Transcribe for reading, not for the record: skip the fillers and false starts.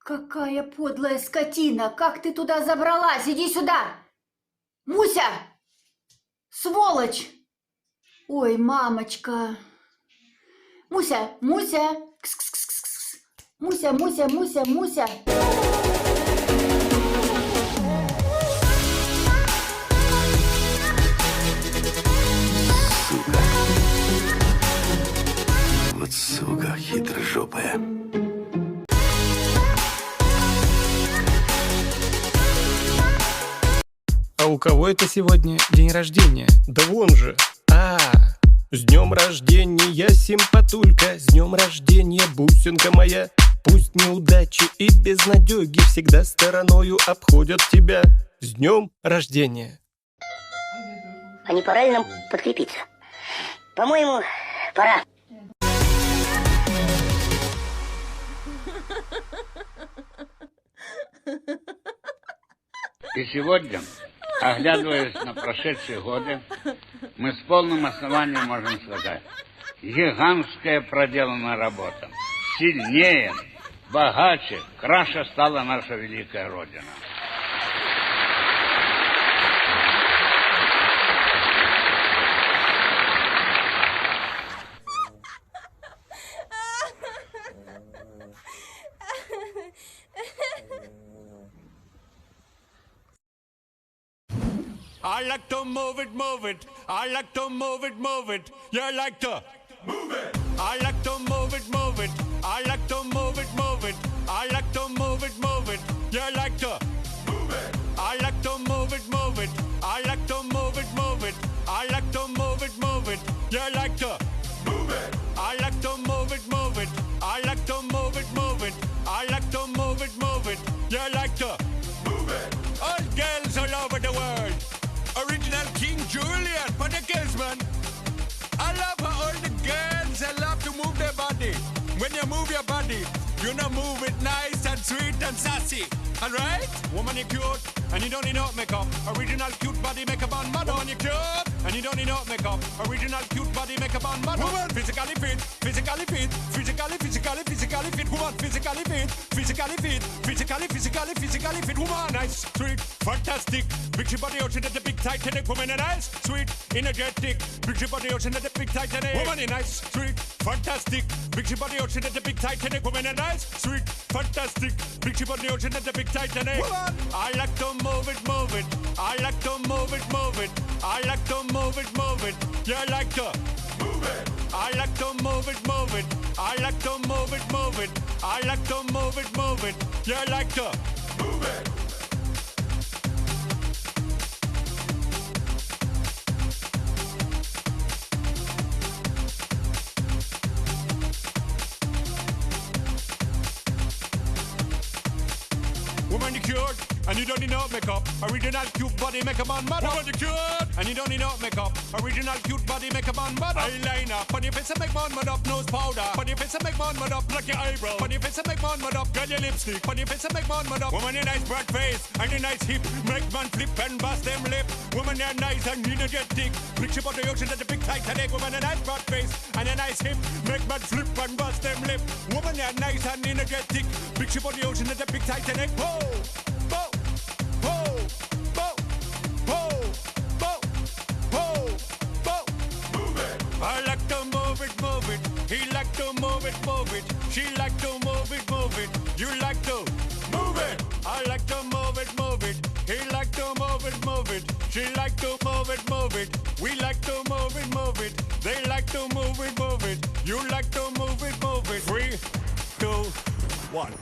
Какая подлая скотина! Как ты туда забралась? Иди сюда! Муся! Сволочь! Ой, мамочка! Муся! Муся! Кс-кс-кс-кс. Муся, Муся, Муся, Муся! Сука. Вот сука хитрожопая. А у кого это сегодня день рождения? Да вон же! С днем рождения, симпатулька! С днем рождения, бусинка моя! Пусть неудачи и безнадёги всегда стороною обходят тебя. С днем рождения! А не пора ли нам подкрепиться? По-моему, пора. И сегодня, оглядываясь на прошедшие годы, мы с полным основанием можем сказать: гигантская проделанная работа. Сильнее, богаче, краше стала наша великая Родина. I like to move it, move it. I like to move it, move it. You like to move it. I like to move it, move it. I like to move it, move it. I like to move it, move it. You like to move it. I like to move it, move it. I like to move it, move it. I like to move it, move it. You like to move it. I like to move it, move it. I like to move it, move it. I like to move it, move it. You like to move it. All girls all over the world. Original King Juliet for the girls, man. I love how all the girls they love to move their body. When you move your body, you know move it nice and sweet and sassy. Alright? Woman, you cute and you don't need no makeup. Original cute body makeup on model. Woman, you cute and you don't need no makeup. Original cute body makeup on model. Woman, physically fit, physically fit, physically fit. Woman, physically fit, physically fit, physically fit. Woman, nice, sweet, fantastic. Big ship body ocean at the big Titanic. Woman, nice, sweet, energetic. Big ship body ocean at the big Titanic. Woman, nice, sweet, fantastic. Big ship body ocean at the big Titanic. Woman, nice, sweet, fantastic. Big ship body ocean at the big Titanic. Woman, I like to move it, move it. I like to move it, move it. I like to move it, move it. You like to move it. I like to move it, move it. I like to move it, move it. I like to move it, move it. You like to move it. Woman, you cute, and you don't need no makeup. Original cute body makeup on model. Woman, you cute, and you don't need no makeup. Original cute body makeup on model. Eyeliner, on your face and make man mud up. Nose powder, on your face and make man mud up. Pluck your eyebrow, on your face and make man mud up. Girl, your lipstick, on your face and make man mud up. Woman, your nice broad face and your nice hip, make man flip and bust them lip. Woman, you're nice and energetic. Picture about the ocean at the big Titanic. Woman, a nice broad face and a nice hip, make man flip and bust them lip. Woman, you're nice and energetic. Picture about the ocean at the big Titanic. Whoa. I like to move it, move it. He like to move it, move it. She like to move it, move it. You like to move it. I like to move it, move it. He like to move it, move it. She like to move it, move it. We like to move it, move it. They like to move it, move it. You like to move it, move it. 3, 2, 1.